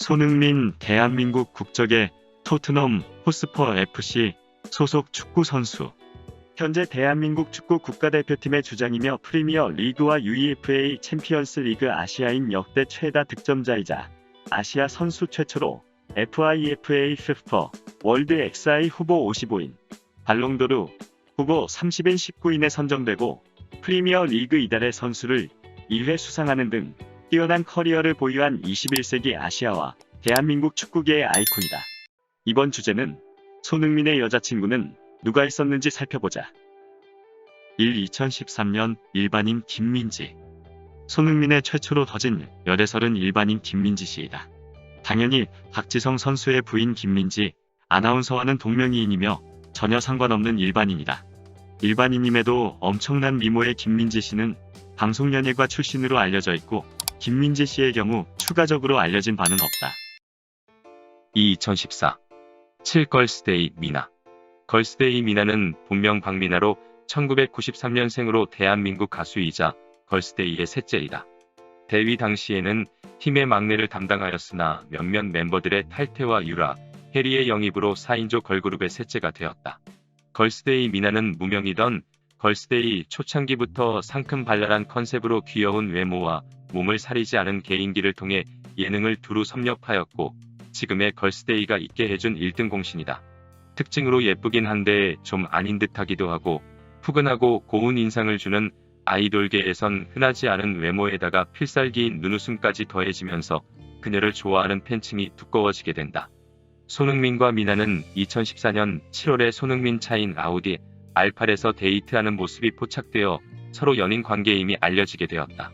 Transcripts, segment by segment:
손흥민 대한민국 국적의 토트넘 호스퍼 FC 소속 축구 선수. 현재 대한민국 축구 국가대표팀의 주장이며 프리미어 리그와 UEFA 챔피언스 리그 아시아인 역대 최다 득점자이자 아시아 선수 최초로 FIFA FIFA 월드 XI 후보 55인, 발롱도르 후보 30인 19인에 선정되고 프리미어 리그 이달의 선수를 2회 수상하는 등 뛰어난 커리어를 보유한 21세기 아시아와 대한민국 축구계의 아이콘이다. 이번 주제는 손흥민의 여자친구는 누가 있었는지 살펴보자. 2013년 일반인 김민지. 손흥민의 최초로 터진 열애설은 일반인 김민지 씨이다. 당연히 박지성 선수의 부인 김민지 아나운서와는 동명이인이며 전혀 상관없는 일반인이다. 일반인임에도 엄청난 미모의 김민지 씨는 방송연예과 출신으로 알려져 있고 김민지 씨의 경우 추가적으로 알려진 바는 없다. 2014 7 걸스데이 미나. 걸스데이 미나는 본명 박미나로 1993년생으로 대한민국 가수이자 걸스데이의 셋째이다. 데뷔 당시에는 팀의 막내를 담당하였으나 몇몇 멤버들의 탈퇴와 유라, 해리의 영입으로 4인조 걸그룹의 셋째가 되었다. 걸스데이 미나는 무명이던 걸스데이 초창기부터 상큼발랄한 컨셉으로 귀여운 외모와 몸을 사리지 않은 개인기를 통해 예능을 두루 섭렵하였고 지금의 걸스데이가 있게 해준 1등 공신이다. 특징으로 예쁘긴 한데 좀 아닌 듯하기도 하고 푸근하고 고운 인상을 주는 아이돌계에선 흔하지 않은 외모에다가 필살기인 눈웃음까지 더해지면서 그녀를 좋아하는 팬층이 두꺼워지게 된다. 손흥민과 미나는 2014년 7월에 손흥민 차인 아우디 R8에서 데이트하는 모습이 포착되어 서로 연인 관계임이 알려지게 되었다.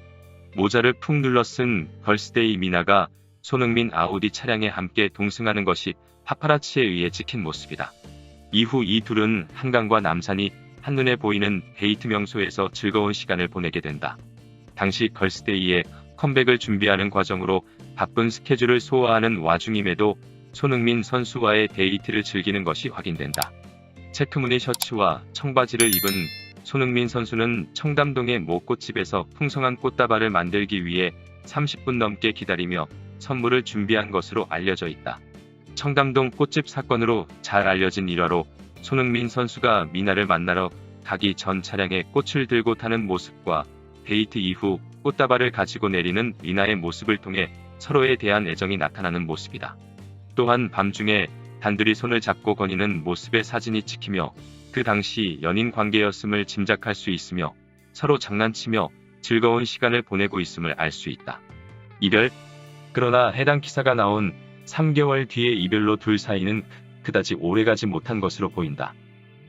모자를 푹 눌러 쓴 걸스데이 미나가 손흥민 아우디 차량에 함께 동승하는 것이 파파라치에 의해 찍힌 모습이다. 이후 이 둘은 한강과 남산이 한눈에 보이는 데이트 명소에서 즐거운 시간을 보내게 된다. 당시 걸스데이의 컴백을 준비하는 과정으로 바쁜 스케줄을 소화하는 와중임에도 손흥민 선수와의 데이트를 즐기는 것이 확인된다. 체크무늬 셔츠와 청바지를 입은 손흥민 선수는 청담동의 모 꽃집에서 풍성한 꽃다발을 만들기 위해 30분 넘게 기다리며 선물을 준비한 것으로 알려져 있다. 청담동 꽃집 사건으로 잘 알려진 일화로 손흥민 선수가 미나를 만나러 가기 전 차량에 꽃을 들고 타는 모습과 데이트 이후 꽃다발을 가지고 내리는 미나의 모습을 통해 서로에 대한 애정이 나타나는 모습이다. 또한 밤중에 단둘이 손을 잡고 거니는 모습의 사진이 찍히며 그 당시 연인 관계였음을 짐작할 수 있으며 서로 장난치며 즐거운 시간을 보내고 있음을 알 수 있다. 이별? 그러나 해당 기사가 나온 3개월 뒤에 이별로 둘 사이는 그다지 오래가지 못한 것으로 보인다.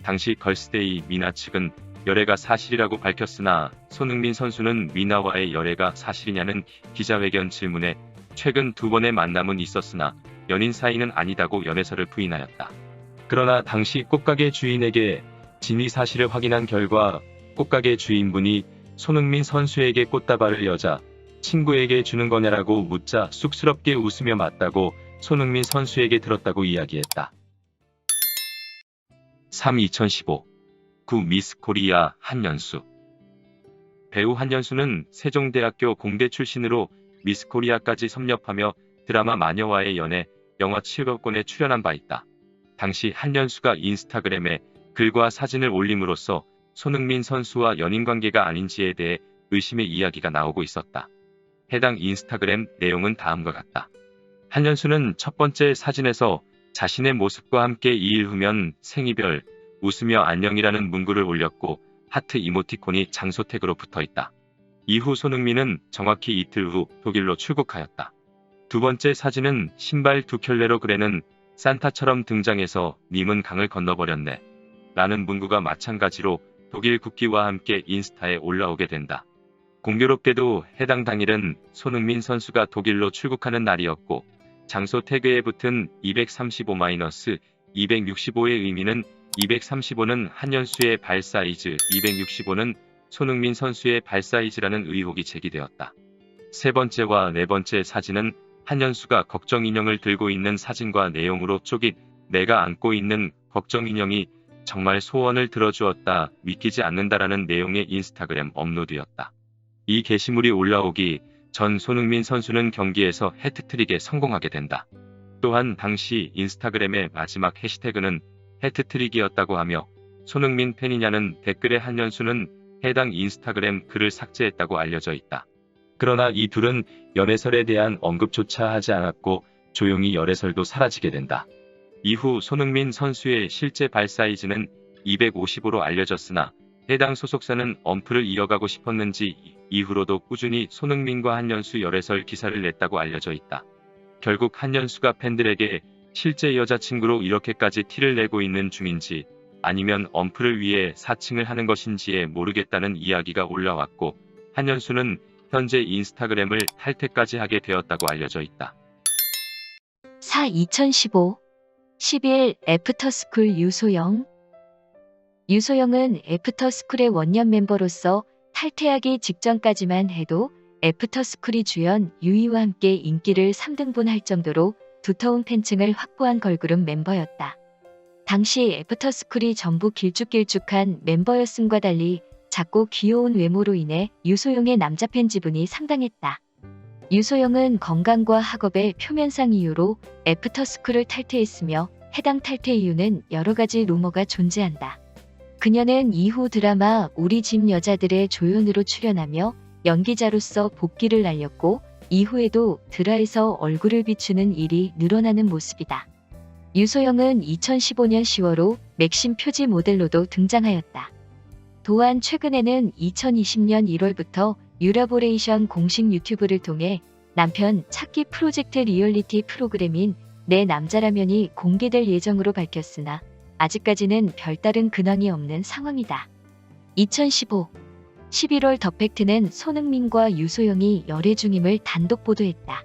당시 걸스데이 미나 측은 열애가 사실이라고 밝혔으나 손흥민 선수는 미나와의 열애가 사실이냐는 기자회견 질문에 최근 2번의 만남은 있었으나 연인 사이는 아니다고 연애설을 부인하였다. 그러나 당시 꽃가게 주인에게 진위 사실을 확인한 결과 꽃가게 주인분이 손흥민 선수에게 꽃다발을 여자 친구에게 주는 거냐라고 묻자 쑥스럽게 웃으며 맞다고 손흥민 선수에게 들었다고 이야기했다. 2015 구 미스 코리아 한연수. 배우 한연수는 세종대학교 공대 출신으로 미스 코리아까지 섭렵하며 드라마 마녀와의 연애, 영화 7권에 출연한 바 있다. 당시 한연수가 인스타그램에 글과 사진을 올림으로써 손흥민 선수와 연인관계가 아닌지에 대해 의심의 이야기가 나오고 있었다. 해당 인스타그램 내용은 다음과 같다. 한연수는 첫 번째 사진에서 자신의 모습과 함께 2일 후면 생이별, 웃으며 안녕이라는 문구를 올렸고 하트 이모티콘이 장소 태그로 붙어있다. 이후 손흥민은 정확히 이틀 후 독일로 출국하였다. 두 번째 사진은 신발 2켤레로 그래는 산타처럼 등장해서 님은 강을 건너버렸네 라는 문구가 마찬가지로 독일 국기와 함께 인스타에 올라오게 된다. 공교롭게도 해당 당일은 손흥민 선수가 독일로 출국하는 날이었고 장소 태그에 붙은 235-265의 의미는 235는 한연수의 발 사이즈, 265는 손흥민 선수의 발 사이즈라는 의혹이 제기되었다. 세 번째와 네 번째 사진은 한연수가 걱정 인형을 들고 있는 사진과 내용으로 쪽잇 내가 안고 있는 걱정 인형이 정말 소원을 들어주었다 믿기지 않는다라는 내용의 인스타그램 업로드였다. 이 게시물이 올라오기 전 손흥민 선수는 경기에서 해트트릭에 성공하게 된다. 또한 당시 인스타그램의 마지막 해시태그는 해트트릭이었다고 하며 손흥민 팬이냐는 댓글에 한현수는 해당 인스타그램 글을 삭제했다고 알려져 있다. 그러나 이 둘은 열애설에 대한 언급조차 하지 않았고 조용히 열애설도 사라지게 된다. 이후 손흥민 선수의 실제 발 사이즈는 255로 알려졌으나 해당 소속사는 엄프를 이어가고 싶었는지 이후로도 꾸준히 손흥민과 한현수 열애설 기사를 냈다고 알려져 있다. 결국 한현수가 팬들에게 실제 여자친구로 이렇게까지 티를 내고 있는 중인지 아니면 엄프를 위해 사칭을 하는 것인지에 모르겠다는 이야기가 올라왔고 한현수는 현재 인스타그램을 탈퇴까지 하게 되었다고 알려져 있다. 2015 12일 애프터스쿨 유소영. 유소영은 애프터스쿨의 원년 멤버로서 탈퇴하기 직전까지만 해도 애프터스쿨이 주연 유이와 함께 인기를 3등분할 정도로 두터운 팬층을 확보한 걸그룹 멤버였다. 당시 애프터스쿨이 전부 길쭉길쭉한 멤버였음과 달리 작고 귀여운 외모로 인해 유소영의 남자 팬 지분이 상당했다. 유소영은 건강과 학업의 표면상 이유로 애프터스쿨을 탈퇴했으며 해당 탈퇴 이유는 여러 가지 루머가 존재한다. 그녀는 이후 드라마 우리 집 여자들의 조연으로 출연하며 연기자로서 복귀를 알렸고 이후에도 드라에서 얼굴을 비추는 일이 늘어나는 모습이다. 유소영은 2015년 10월로 맥심 표지 모델로도 등장하였다. 또한 최근에는 2020년 1월부터 유라보레이션 공식 유튜브를 통해 남편 찾기 프로젝트 리얼리티 프로그램인 내 남자라면이 공개될 예정으로 밝혔으나 아직까지는 별다른 근황이 없는 상황이다. 2015 11월 더 팩트는 손흥민과 유소영이 열애 중임을 단독 보도했다.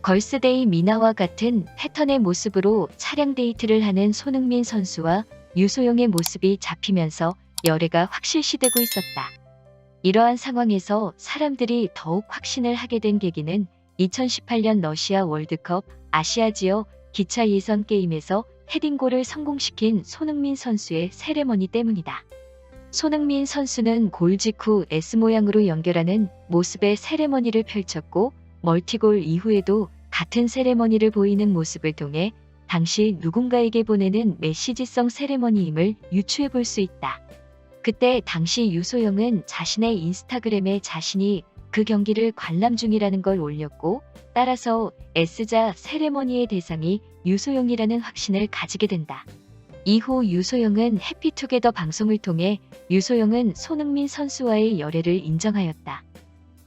걸스데이 미나와 같은 패턴의 모습으로 차량 데이트를 하는 손흥민 선수와 유소영의 모습이 잡히면서 열애가 확실시되고 있었다. 이러한 상황에서 사람들이 더욱 확신을 하게 된 계기는 2018년 러시아 월드컵 아시아 지역 기차 예선 게임에서 헤딩골을 성공시킨 손흥민 선수의 세레머니 때문이다. 손흥민 선수는 골 직후 S모양으로 연결하는 모습의 세레머니를 펼쳤고 멀티골 이후에도 같은 세레머니를 보이는 모습을 통해 당시 누군가에게 보내는 메시지성 세레머니임을 유추해 볼 수 있다. 그때 당시 유소영은 자신의 인스타그램에 자신이 그 경기를 관람 중이라는 걸 올렸고 따라서 S자 세레머니의 대상이 유소영이라는 확신을 가지게 된다. 이후 유소영은 해피투게더 방송을 통해 유소영은 손흥민 선수와의 열애를 인정하였다.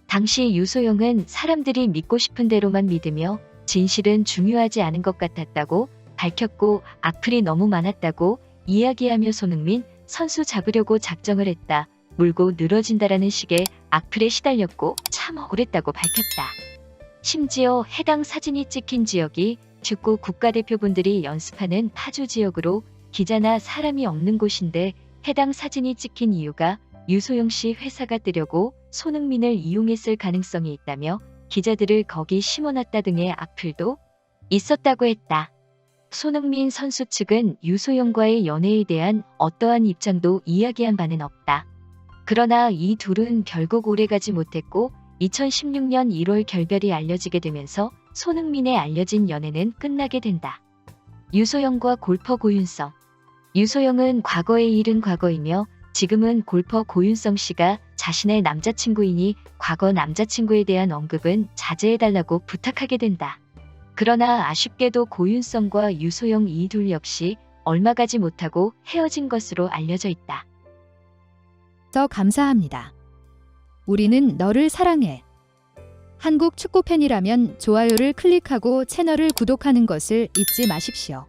당시 유소영은 사람들이 믿고 싶은 대로만 믿으며 진실은 중요하지 않은 것 같았다고 밝혔고 악플이 너무 많았다고 이야기하며 손흥민 선수 잡으려고 작정을 했다. 물고 늘어진다라는 식의 악플에 시달렸고 참 억울했다고 밝혔다. 심지어 해당 사진이 찍힌 지역이 축구 국가대표분들이 연습하는 파주 지역으로 기자나 사람이 없는 곳인데 해당 사진이 찍힌 이유가 유소영 씨 회사가 뜨려고 손흥민을 이용했을 가능성이 있다며 기자들을 거기 심어놨다 등의 악플도 있었다고 했다. 손흥민 선수 측은 유소영과의 연애에 대한 어떠한 입장도 이야기한 바는 없다. 그러나 이 둘은 결국 오래가지 못했고 2016년 1월 결별이 알려지게 되면서 손흥민의 알려진 연애는 끝나게 된다. 유소영과 골퍼 고윤성. 유소영은 과거의 일은 과거이며 지금은 골퍼 고윤성 씨가 자신의 남자친구이니 과거 남자친구에 대한 언급은 자제해달라고 부탁하게 된다. 그러나 아쉽게도 고윤성과 유소영 이 둘 역시 얼마 가지 못하고 헤어진 것으로 알려져 있다. 감사합니다. 우리는 너를 사랑해. 한국 축구 팬이라면 좋아요를 클릭하고 채널을 구독하는 것을 잊지 마십시오.